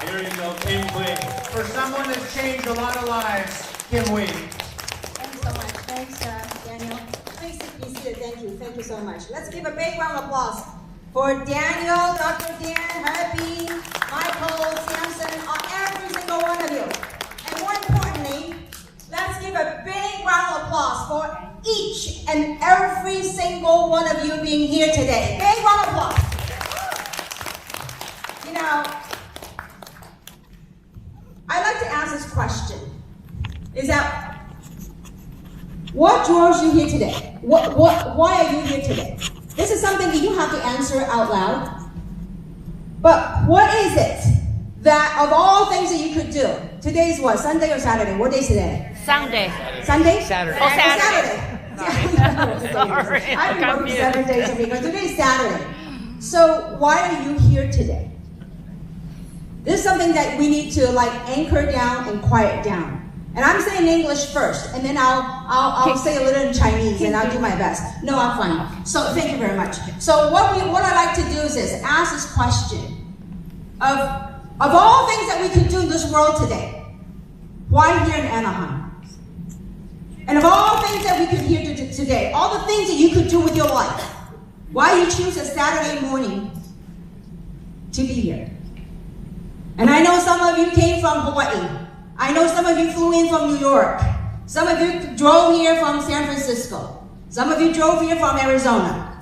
There you go, Kim Wee. For someone that's changed a lot of lives, Kim Wee. Thanks so much. Thanks, Daniel. Please be seated. Thank you so much. Let's give a big round of applause for Daniel, Dr. Dan, Herbie, Michael, Samson, every single one of you. And more importantly, let's give a big round of applause for each and every single one of you being here today. Big round of applause. You know, I like to ask this question. Is that what draws you here today? Why are you here today? This is something that you have to answer out loud. But what is it that of all things that you could do? Today's what? Sunday or Saturday? What day is today? Sunday. Sunday? Saturday. Oh, Saturday. Sorry. Sorry. I've been working 7 days a week, but today's Saturday. So why are you here today? This is something that we need to anchor down and quiet down. And I'm saying English first, and then I'll say a little in Chinese, and I'll do my best. No, I'm fine. So thank you very much. So what I like to do is ask this question of all things that we could do in this world today, why here in Anaheim? And of all things that we could hear today, all the things that you could do with your life, why you choose a Saturday morning to be here? And I know some of you came from Hawaii. I know some of you flew in from New York. Some of you drove here from San Francisco. Some of you drove here from Arizona.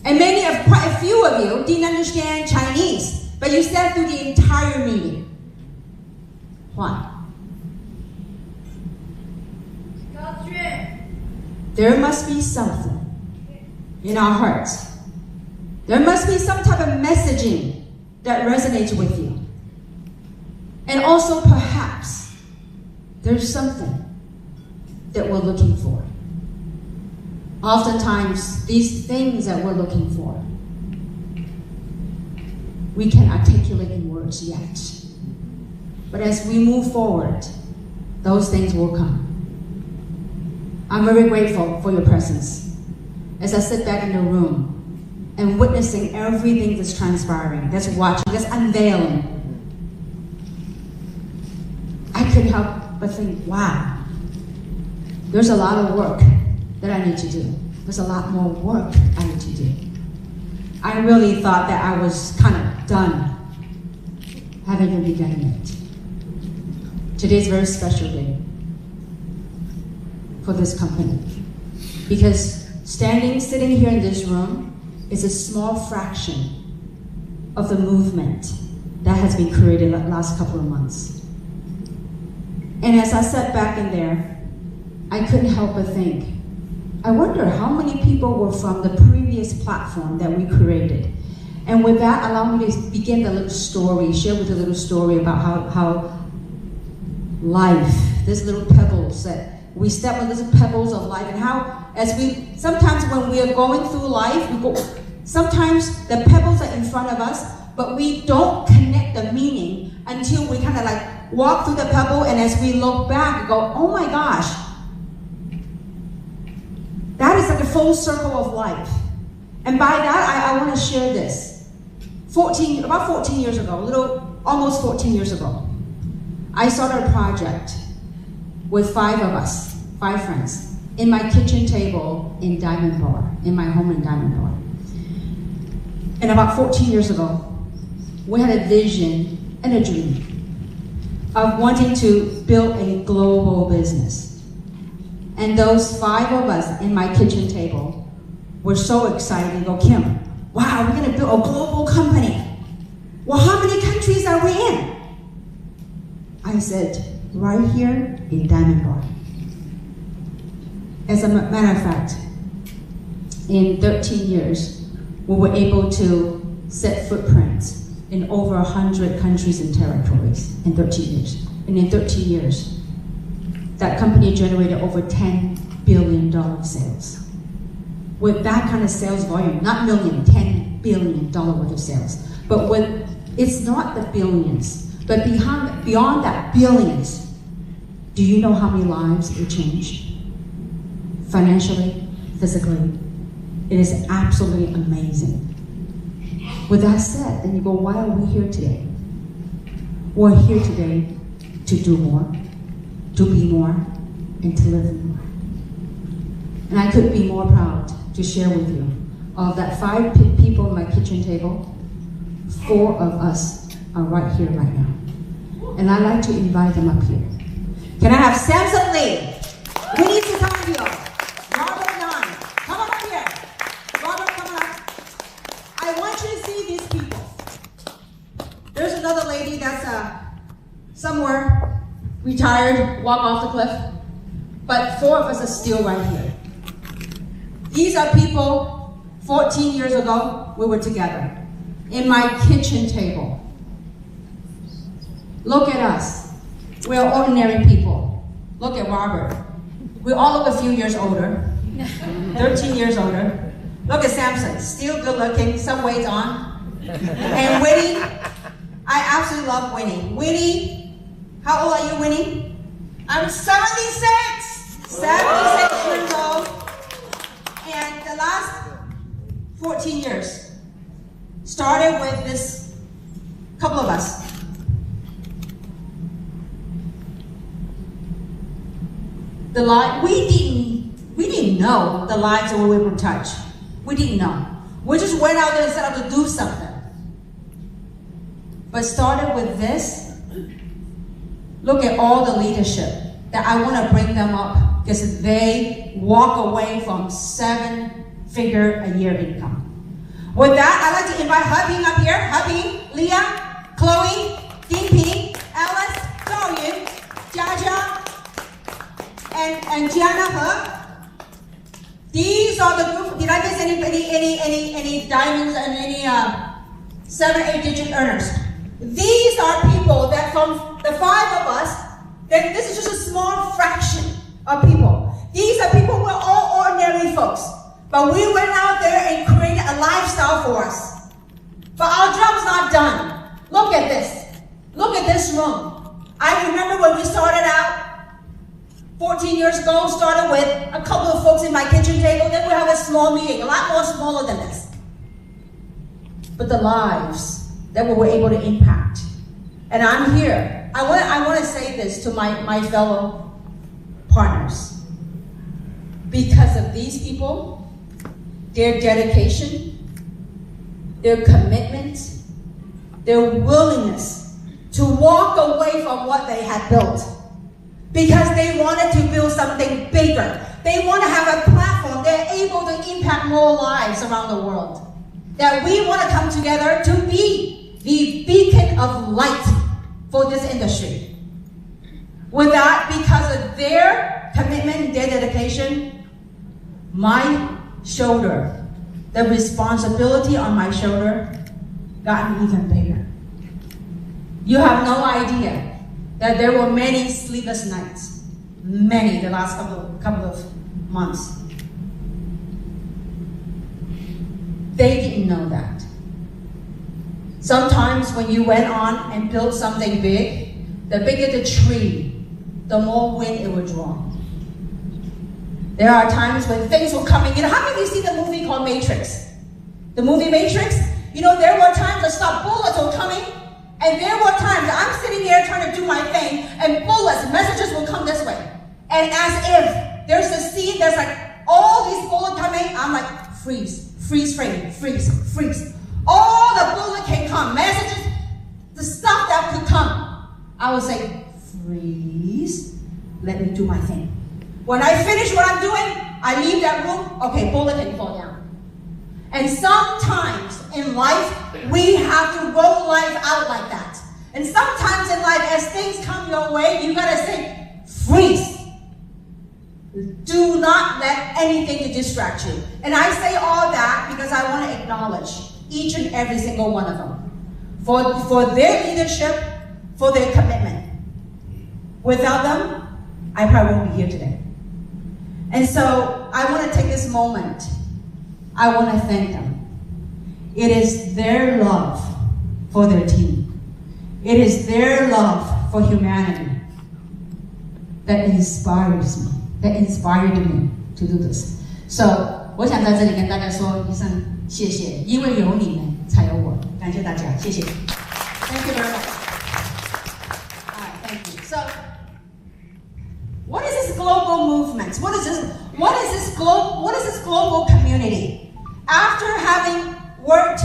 And quite a few of you didn't understand Chinese, but you sat through the entire meeting. Why? There must be something in our hearts. There must be some type of messaging that resonates with you. And also perhaps there's something that we're looking for. Oftentimes, these things that we're looking for, we can't articulate in words yet. But as we move forward, those things will come. I'm very grateful for your presence. As I sit back in the room and witnessing everything that's transpiring, that's watching, that's unveiling, I couldn't help but think, wow, there's a lot of work that I need to do. There's a lot more work I need to do. I really thought that I was kind of done, haven't even begun yet. Today's a very special day for this company, because sitting here in this room is a small fraction of the movement that has been created the last couple of months. And as I sat back in there, I couldn't help but think, I wonder how many people were from the previous platform that we created. And with that, allow me to begin the little story, share with you a little story about how life, these little pebbles that we step on, these pebbles of life, and how sometimes when we are going through life, sometimes the pebbles are in front of us, but we don't connect the meaning until we kind of walk through the pebble, and as we look back, we go, oh my gosh, that is like a full circle of life. And by that, I want to share this. About 14 years ago, almost 14 years ago, I started a project with 5 of us, 5 friends, in my kitchen table in Diamond Bar, in my home in Diamond Bar. And about 14 years ago, we had a vision and a dream of wanting to build a global business. And those 5 of us in my kitchen table were so excited. They go, Kim, wow, we're gonna build a global company. Well, how many countries are we in? I said, right here in Diamond Bar. As a matter of fact, in 13 years, we were able to set footprints in over 100 countries and territories in 13 years. And in 13 years, that company generated over $10 billion sales. With that kind of sales volume, not million, $10 billion worth of sales. But it's not the billions, but beyond that billions, do you know how many lives it changed? Financially, physically, it is absolutely amazing. With that said, then you go, why are we here today? we're here today to do more, to be more, and to live more. And I couldn't be more proud to share with you of that 5 people at my kitchen table. 4 of us are right here, right now. And I'd like to invite them up here. Can I have Samson Lee, Winnie Sutandio, Robert Yan? Come on up here. Robert, come on up. I want you to see these people. There's another lady that's somewhere retired, walk off the cliff. But 4 of us are still right here. These are people 14 years ago, we were together in my kitchen table. Look at us. We're ordinary people. Look at Robert. We all look a few years older, 13 years older. Look at Samson, still good looking, some weight on. And Winnie, I absolutely love Winnie. Winnie, how old are you, Winnie? I'm 76. 76 years old. And the last 14 years started with this couple of us. We didn't know the lives that we would touch. We didn't know. We just went out there and set out to do something. But started with this. Look at all the leadership that I want to bring them up because they walk away from 7-figure a year income. With that, I'd like to invite Hubing up here. Hubing, Leah, Chloe, Dingping, Alice, Zhao Yun, Jia, and Gianna He. These are the group. Did I miss any diamonds and any 7, 8 digit earners? These are people that from the 5 of us, that this is just a small fraction of people. These are people, we're all ordinary folks. But we went out there and created a lifestyle for us. But our job's not done. Look at this. Look at this room. I remember when we started out, 14 years ago, started with a couple of folks in my kitchen table. Then we have a small meeting, a lot more smaller than this. But the lives that we were able to impact. And I'm here. I want to say this to my fellow partners. Because of these people, their dedication, their commitment, their willingness to walk away from what they had built. Because they wanted to build something bigger. They want to have a platform. They're able to impact more lives around the world. That we want to come together to be the beacon of light for this industry. With that, because of their commitment, their dedication, my shoulder, the responsibility on my shoulder, gotten even bigger. You have no idea that there were many sleepless nights, many the last couple of months. They didn't know that. Sometimes when you went on and built something big, the bigger the tree, the more wind it would draw. There are times when things were coming. How many of you see the movie called Matrix? The movie Matrix? There were times that stop bullets were coming. And there were times that I'm sitting here trying to do my thing, and bullets, messages will come this way. And as if there's a scene, there's like all these bullets coming, I'm like, freeze, freeze frame, freeze, freeze. All the bullets can come, messages, the stuff that could come. I would say, freeze, let me do my thing. When I finish what I'm doing, I leave that room, okay, bullet can fall down. And sometimes in life, we have to roll life out like that. And sometimes in life, as things come your way, you gotta say, freeze. Do not let anything to distract you. And I say all that because I want to acknowledge each and every single one of them for their leadership, for their commitment. Without them, I probably won't be here today. And so I want to take this moment. I want to thank them. It is their love for their team. It is their love for humanity that inspires me, that inspired me to do this. So, 我想在这里跟大家说一声谢谢，因为有你们才有我。感谢大家，谢谢。Thank you very much. sense. What is this global community? After having worked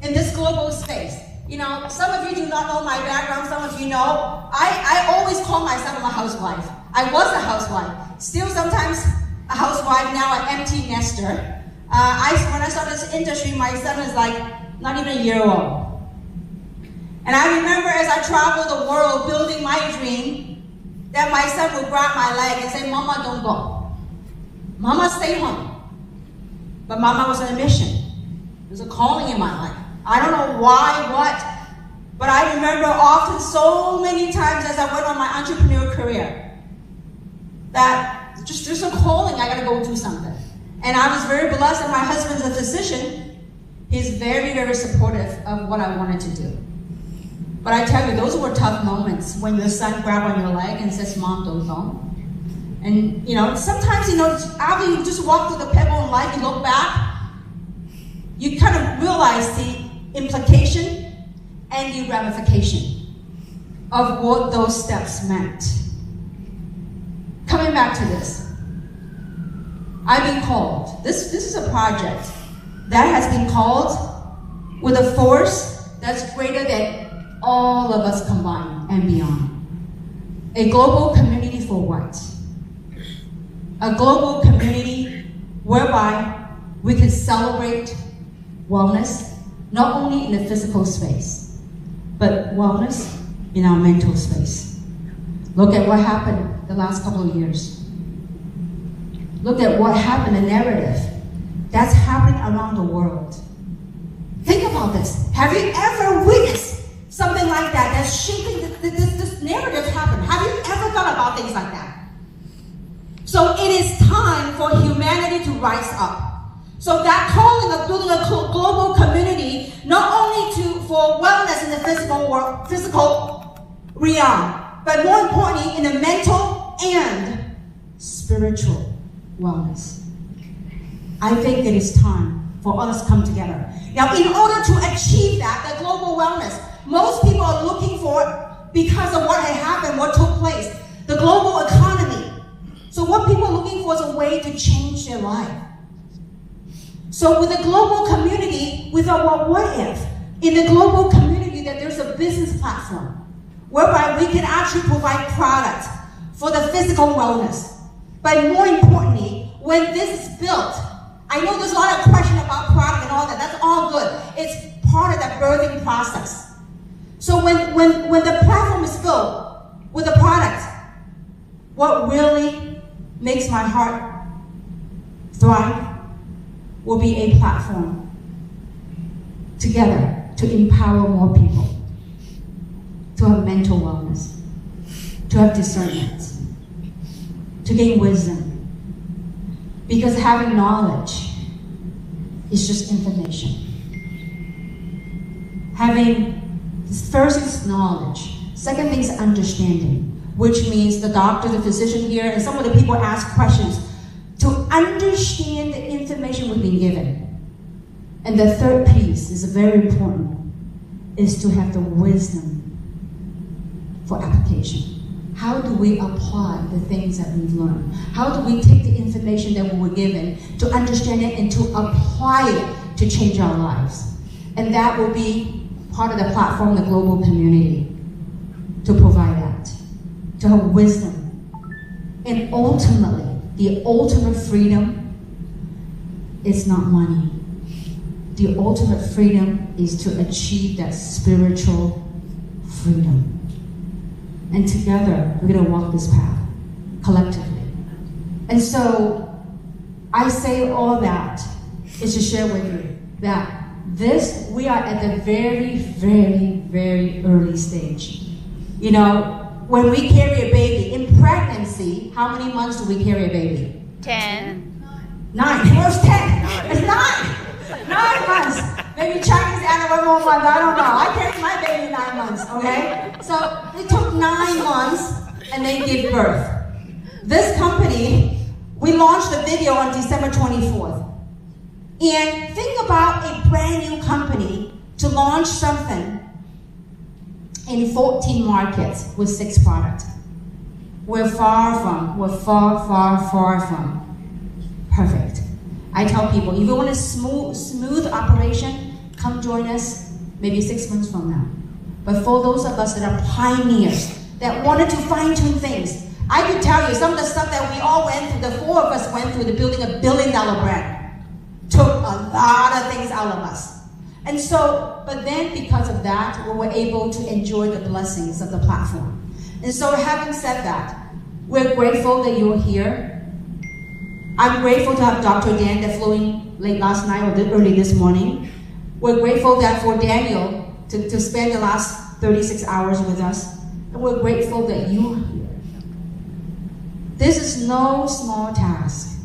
in this global space, you know, some of you do not know my background, some of you know. I always call myself a housewife. I was a housewife, still sometimes a housewife, now an empty nester. When I started this industry, my son is like not even a year old. And I remember as I traveled the world building my dream, that my son would grab my leg and say, Mama, don't go. Mama, stay home. But Mama was on a mission. There's a calling in my life. I don't know why, what, but I remember often so many times as I went on my entrepreneur career that just there's a calling, I gotta go do something. And I was very blessed that my husband's a physician. He's very, very supportive of what I wanted to do. But I tell you, those were tough moments when your son grabs on your leg and says, Mom, don't go. And you know, sometimes, you know, after you just walk through the pebble in life, you look back, you kind of realize the implication and the ramification of what those steps meant. Coming back to this, I've been called. This is a project that has been called with a force that's greater than all of us combined and beyond. A global community for what? A global community whereby we can celebrate wellness, not only in the physical space, but wellness in our mental space. Look at what happened the last couple of years. Look at what happened, the narrative that's happening around the world. Think about this. Have you ever witnessed something like that that's shaping this narrative happen? Have you ever thought about things like that? So it is time for humanity to rise up. So that calling of building a global community, not only for wellness in the physical realm, but more importantly in the mental and spiritual wellness. I think it is time for us to come together. Now, in order to achieve that, the global wellness, most people are looking for, because of what had happened, what took place, the global economy. So what people are looking for is a way to change their life. So with the global community, we thought, well, what if in the global community that there's a business platform whereby we can actually provide products for the physical wellness. But more importantly, when this is built, I know there's a lot of question about product and all that. That's all good. It's part of that birthing process. So when the platform is built with a product, what really makes my heart thrive will be a platform together to empower more people, to have mental wellness, to have discernment, to gain wisdom. Because having knowledge is just information. Having, first is knowledge, second thing is understanding, which means the doctor, the physician here, and some of the people ask questions to understand the information we've been given. And the third piece is very important, is to have the wisdom for application. How do we apply the things that we've learned? How do we take the information that we were given to understand it and to apply it to change our lives? And that will be part of the platform, the global community, to provide that, to have wisdom. And ultimately, the ultimate freedom is not money. The ultimate freedom is to achieve that spiritual freedom. And together, we're going to walk this path, collectively. And so, I say all that is to share with you that we are at the very, very, very early stage. You know, when we carry a baby, in pregnancy, how many months do we carry a baby? 10. 9. Where's 10? It's 9. 9 months. Maybe Chinese added one more month, I don't know. I carried my baby 9 months, okay? So it took 9 months and they gave birth. This company, we launched the video on December 24th. And think about a brand new company to launch something in 14 markets with 6 products. we're far, far from perfect. I tell people, if you want a smooth operation, come join us maybe 6 months from now. But for those of us that are pioneers, that wanted to fine-tune things, I could tell you some of the stuff that we all went through, the 4 of us went through, the building a $1 billion brand, took a lot of things out of us. And so, but then because of that, we were able to enjoy the blessings of the platform. And so having said that, we're grateful that you're here. I'm grateful to have Dr. Dan that flew in late last night or early this morning. We're grateful that for Daniel to spend the last 36 hours with us. And we're grateful that you're here. This is no small task.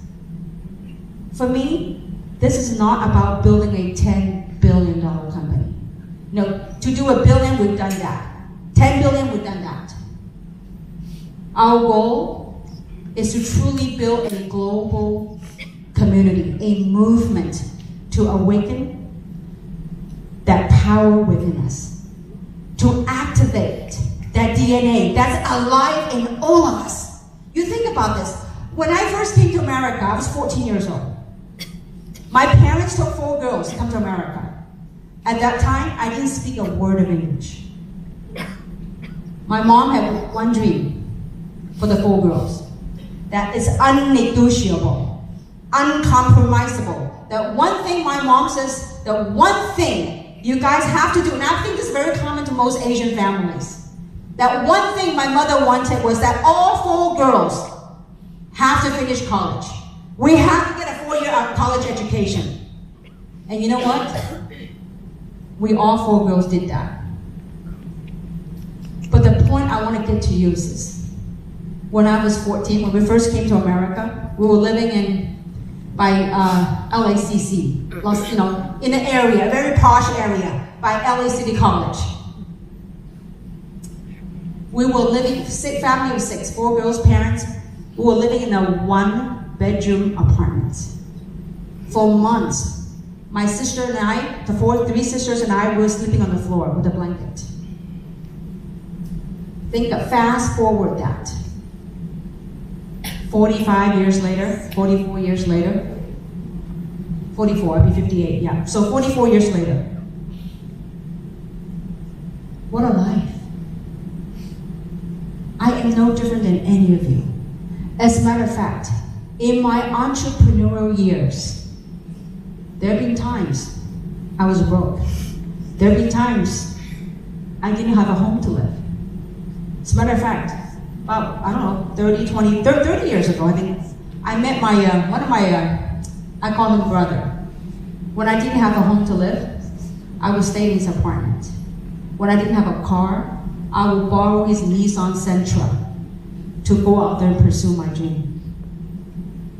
For me, this is not about building a $10 billion company. No, to do $1 billion, we've done that. 10 billion, we've done that. Our goal is to truly build a global community, a movement to awaken that power within us, to activate that DNA that's alive in all of us. You think about this. When I first came to America, I was 14 years old. My parents took 4 girls to come to America. At that time, I didn't speak a word of English. My mom had one dream for the 4 girls. That is unnegotiable, uncompromisable. That one thing my mom says, the one thing you guys have to do, and I think this is very common to most Asian families. That one thing my mother wanted was that all 4 girls have to finish college. We have to get a 4-year college education. And you know what? We all 4 girls did that. But the point I want to get to you is this. When I was 14, when we first came to America, we were living by LACC, in an area, a very posh area, by LA City College. We were living, family of 6, 4 girls, parents. We were living in a 1-bedroom apartment. For months, my sister and I, the 3 sisters and I, were sleeping on the floor with a blanket. Fast forward that. 45 years later, 44 years later, 44, I'll be 58, yeah. So 44 years later. What a life. I am no different than any of you. As a matter of fact, in my entrepreneurial years, there have been times I was broke. There have been times I didn't have a home to live. As a matter of fact, about, 30 years ago, I think, I met I call him brother. When I didn't have a home to live, I would stay in his apartment. When I didn't have a car, I would borrow his Nissan Sentra to go out there and pursue my dream.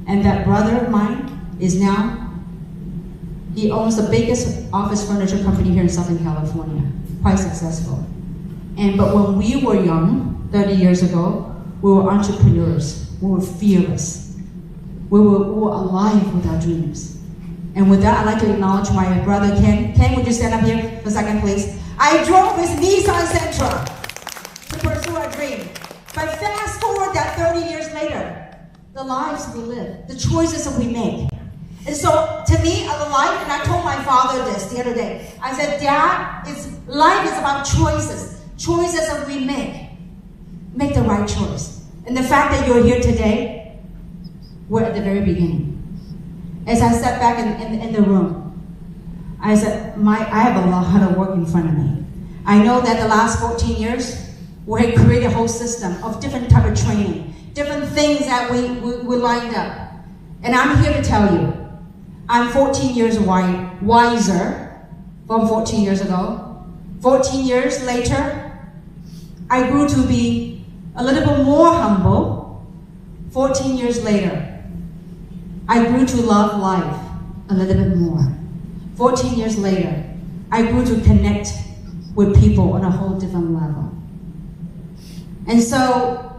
And that brother of mine is now, he owns the biggest office furniture company here in Southern California, quite successful. But when we were young, 30 years ago, we were entrepreneurs. We were fearless. We were alive with our dreams. And with that, I'd like to acknowledge my brother, Ken. Ken, would you stand up here for a second, please? I drove his Nissan Sentra to pursue our dream. But fast forward that 30 years later, the lives we live, the choices that we make. And so, to me, life, and I told my father this the other day, I said, Dad, life is about choices. Choices that we make. Make the right choice. And the fact that you're here today, we're at the very beginning. As I sat back in the room, I said, I have a lot of work in front of me. I know that the last 14 years, we had created a whole system of different type of training, different things that we lined up. And I'm here to tell you, I'm 14 years wiser from 14 years ago. 14 years later, I grew to be a little bit more humble. 14 years later, I grew to love life a little bit more. 14 years later, I grew to connect with people on a whole different level. And so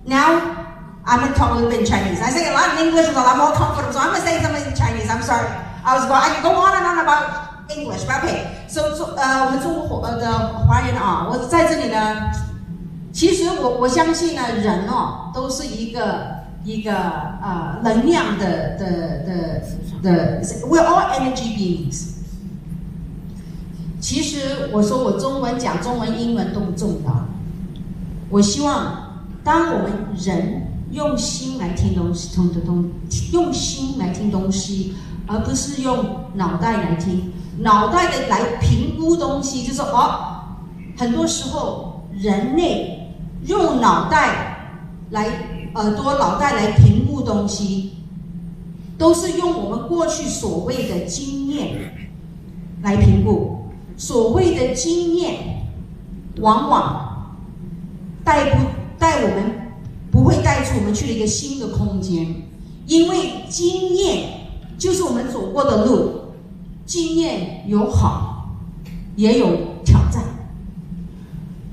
now I'm going to talk a little bit in Chinese. I say a lot in English, a lot more comfortable, so I'm going to say something in Chinese. I'm sorry. I can go on and on about English, but okay. So 我们中国的华人啊，我在这里呢，其实我相信呢，人哦都是一个能量的 we're all energy beings。其实我说我中文讲中文、英文都不重要，我希望当我们人用心来听东西，用心来听东西，而不是用脑袋来听，脑袋的来评估东西，就是很多时候人类用脑袋来脑袋来评估东西，都是用我们过去所谓的经验来评估。所谓的经验，往往带我们不会带出我们去了一个新的空间，因为经验就是我们走过的路，经验有好，也有挑战。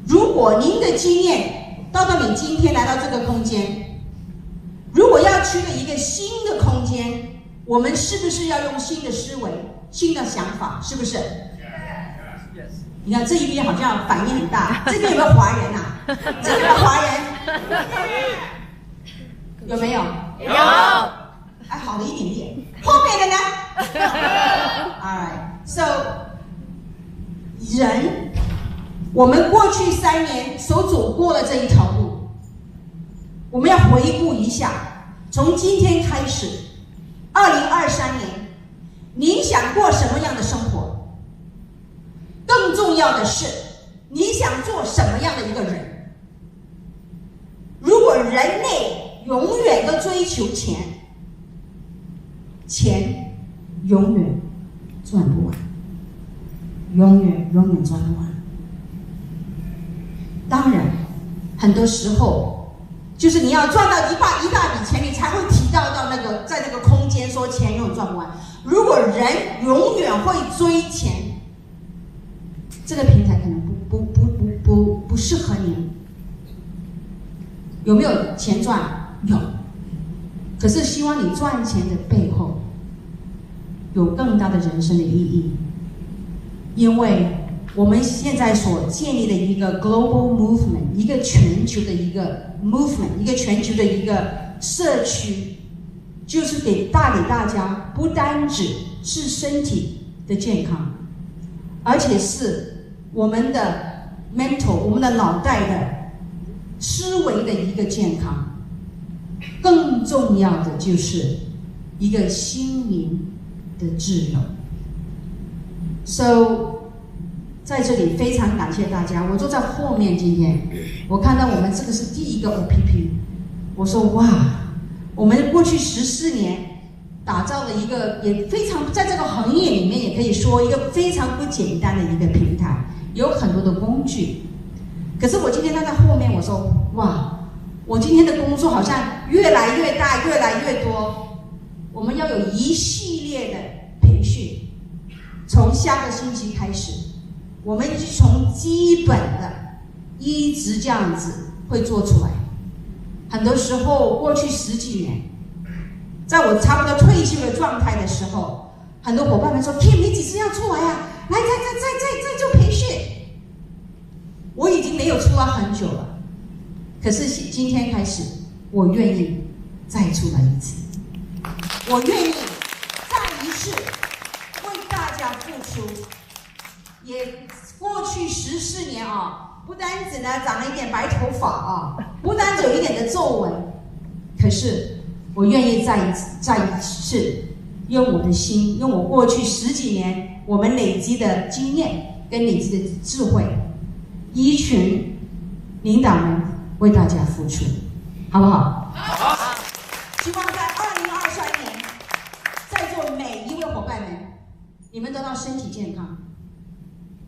如果您的经验到你今天来到这个空间，如果要去了一个新的空间，我们是不是要用新的思维、新的想法？是不是？你看这一边好像反应很大，这边有没有华人啊？这边有没有华人？有没有？有。还好了一点点。后面的呢 ？Alright, so 人，我们过去3年所走过的这一条路，我们要回顾一下，从今天开始，2023年，您想过什么样的生活？更重要的是，你想做什么样的一个人？如果人类永远都追求钱，钱永远赚不完，永远赚不完。当然，很多时候就是你要赚到一大笔钱，你才会提到在那个空间说钱永远赚不完。如果人永远会追钱，这个平台可能不适合你。有没有钱赚？有。可是希望你赚钱的背后有更大的人生的意义，因为我们现在所建立的一个 global movement， 一个全球的一个 movement， 一个全球的一个社区，就是带给大家不单只是身体的健康，而且是我们的 mental， 我们的脑袋的思维的一个健康。更重要的就是一个心灵的自由。So， 在这里非常感谢大家。我坐在后面，今天我看到我们这个是第一个 OPP， 我说哇，我们过去14年打造了一个也非常在这个行业里面也可以说一个非常不简单的一个平台，有很多的工具。可是我今天站在后面，我说哇，我今天的工作好像越来越大，越来越多。我们要有一系列的培训，从下个星期开始，我们就从基本的一直这样子会做出来。很多时候，过去10几年，在我差不多退休的状态的时候，很多伙伴们说 ：“Kim， 你几时要出来啊？来，再做培训。”我已经没有出来很久了。可是今天开始，我愿意再出来一次，我愿意再一次为大家付出。也过去14年啊，不单只呢长了一点白头发啊，不单只有一点的皱纹，可是我愿意再一次用我的心，用我过去10几年我们累积的经验跟累积的智慧，一群领导们为大家付出，好不好？好。希望在2023年，在座每一位伙伴们，你们得到身体健康，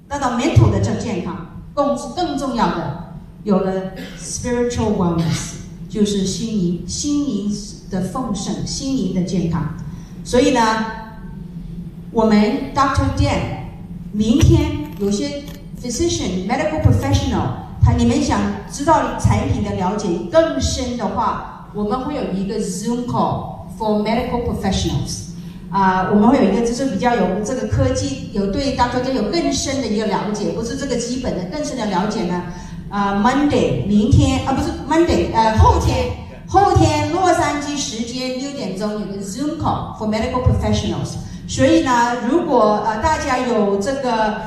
得到 mental 的健康，更重要的，有了 spiritual wellness， 就是心灵的丰盛，心灵的健康。所以呢，我们 Dr. Dan 明天有些 physician、medical professional。你们想知道产品的了解更深的话，我们会有一个 Zoom call for medical professionals。我们会有一个就是比较有这个科技，有对 Dr. J 有更深的一个了解，不是这个基本的更深的了解呢。Monday 明天不是 Monday 后天洛杉矶时间6点钟有个 Zoom call for medical professionals。所以呢，如果大家有这个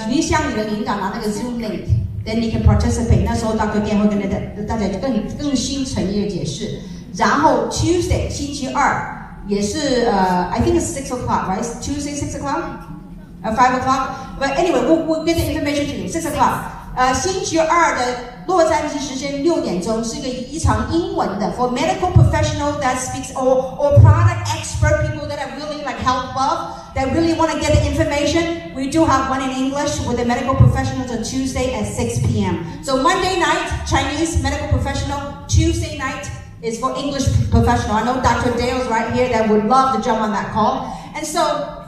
你向你的领导拿那个 Zoom link。Then you can participate. 那时候Dr. Dan 会跟大家更新诚意的解释。然后 Tuesday 星期二也是I think it's 6 o'clock, right? Tuesday 6 o'clock, 5 o'clock. But anyway, we'll get the information to you. 6 o'clock. 星期二的洛杉矶时间6点钟是一场英文的 for medical professional that speaks or product expert people that are really like health buff that really want to get the information. We do have one in English with the medical professionals on Tuesday at 6 p.m. So Monday night, Chinese medical professional. Tuesday night is for English professional. I know Dr. Dale's right here that would love to jump on that call. And so,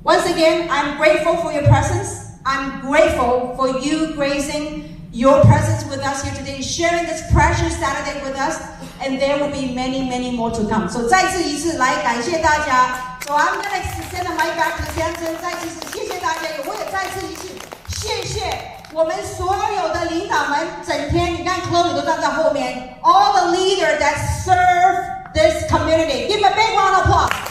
once again, I'm grateful for your presence. I'm grateful for you gracing your presence with us here today, sharing this precious Saturday with us, and there will be many, many more to come. So 再次一次来感谢大家。So I'm going to send the mic back to Samson. 再次谢谢大家，我也再次一次谢谢我们所有的领导们，整天你看 Chloe 都站在后面 ，all the leaders that serve this community. Give them a big round of applause.